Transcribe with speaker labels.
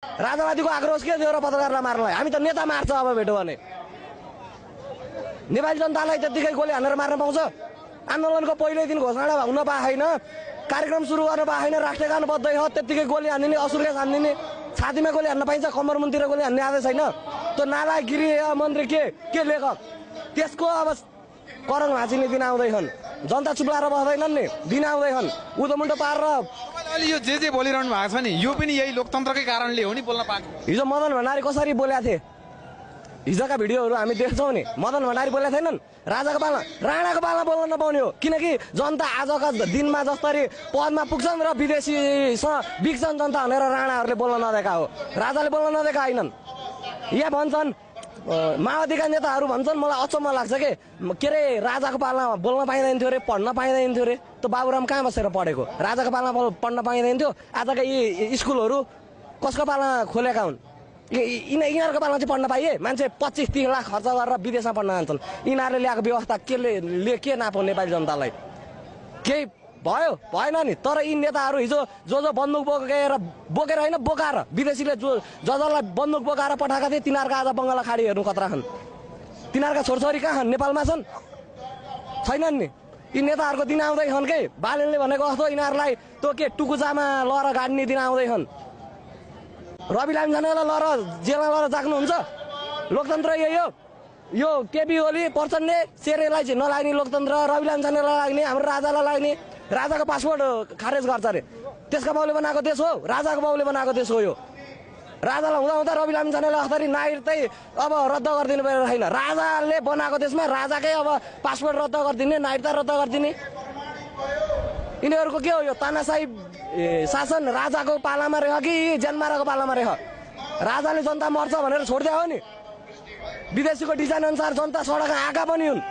Speaker 1: राजावादीको आक्रोश के दियो र पत्रकारलाई मार्नलाई? हामी त नेता मार्छ अब भेट्यो भने। नेपाली जनतालाई त्यतिकै गोली हानेर मार्न पाउँछ? आन्दोलनको पहिलो दिन घोषणा हुन पाएन, कार्यक्रम सुरु गर्न पाएन, राष्ट्रगान बज्दै हो त्यतिकै गोली हान्दिने, असुरगेस हान्दिने, छातीमा गोली हान्न पाइन्छ, कम्मरमुनतिर गोली हान्ने आदेश छैन? त्यो नालागिरी मन्त्री के लेखक? त्यसको अब करङ भाँचिने दिन आउँदैछन्। जनता चुप्लाएर बस्दैनन् नि, दिन आउँदैछन्। उदो मुन्टो पारेर
Speaker 2: अहिले यो जे बोलिरहनु भएको छ नि, यो पनि यही लोकतन्त्रकै कारणले हो नि बोल्न पाएको।
Speaker 1: हिजो मदन भण्डारी कसरी बोलेका थिए? हिजोका भिडियोहरू हामी देख्छौँ नि। मदन भण्डारी बोलेका थिएनन्? राजाको पालमा, राणाको पालमा बोल्न नपाउने हो, किनकि जनता आजका दिनमा जसरी पदमा पुग्छन् र विदेशीसँग बिग्छन् जनता भनेर राणाहरूले बोल्न नदिएका हो, राजाले बोल्न नदिएका होइनन्। यहाँ भन्छन् माओवादीका नेताहरू भन्छन्, मलाई अचम्म लाग्छ के अरे राजाको पालामा बोल्न पाइँदैन थियो अरे, पढ्न पाइँदैन थियो अरे। त्यो बाबुराम कहाँ बसेर पढेको? राजाको पालामा पढ्न पाइँदैन थियो। आजका यी स्कुलहरू कसको पालामा खोलेका हुन्? यिनीहरूको पालामा चाहिँ पढ्न पाइए? मान्छे 25-30 लाख खर्च गरेर विदेशमा पढ्न जान्छन्। यिनीहरूले ल्याएको व्यवस्था के नाप्यो नेपाली जनतालाई? केही भयो भएन नि। तर यी नेताहरू हिजो जो बन्दुक बोकेर होइन, बोकाएर विदेशीले जसलाई बन्दुक बोकाएर पठाएका थिए तिनीहरूको आज बङ्गला खाडी हेर्नु खतरा छन्। तिनीहरूका छोरछोरी कहाँ छन्? नेपालमा छन्? छैनन् नि। यी नेताहरूको दिन आउँदैछन् के बालेनले भनेको जस्तो यिनीहरूलाई त्यो के टुकुचामा लहर गाड्ने दिन आउँदैछन्। रवि लामिछानेलाई लहर जेलमा लहर जाग्नुहुन्छ? लोकतन्त्र यही हो। यो केपी ओली प्रचण्डले शेरेलाई चाहिँ नलाग्ने लोकतन्त्र, रवि लामिछानेलाई लाग्ने, हाम्रो राजालाई लाग्ने। राजाको पासपोर्ट खारेज गर्छ अरे। त्यसका बाउले बनाएको देश हो, राजाको बाउले बनाएको देश हो यो। राजालाई हुँदा रवि लामिछानेलाई अख्तरी नागरिक चाहिँ अब रद्द गरिदिनु पर्ने छैन। राजाले बनाएको देशमा राजाकै अब पासपोर्ट रद्द गरिदिने, नागरिकता रद्द गरिदिने। यिनीहरूको के हो यो? तानाशाही शासन राजाको पालामा रह्यो कि जनमाराको पालामा रह्यो? राजाले जनता मर्छ भनेर छोडिदियो हो नि। विदेशीको डिजाइन अनुसार जनता सडकमा आएका पनि हुन्।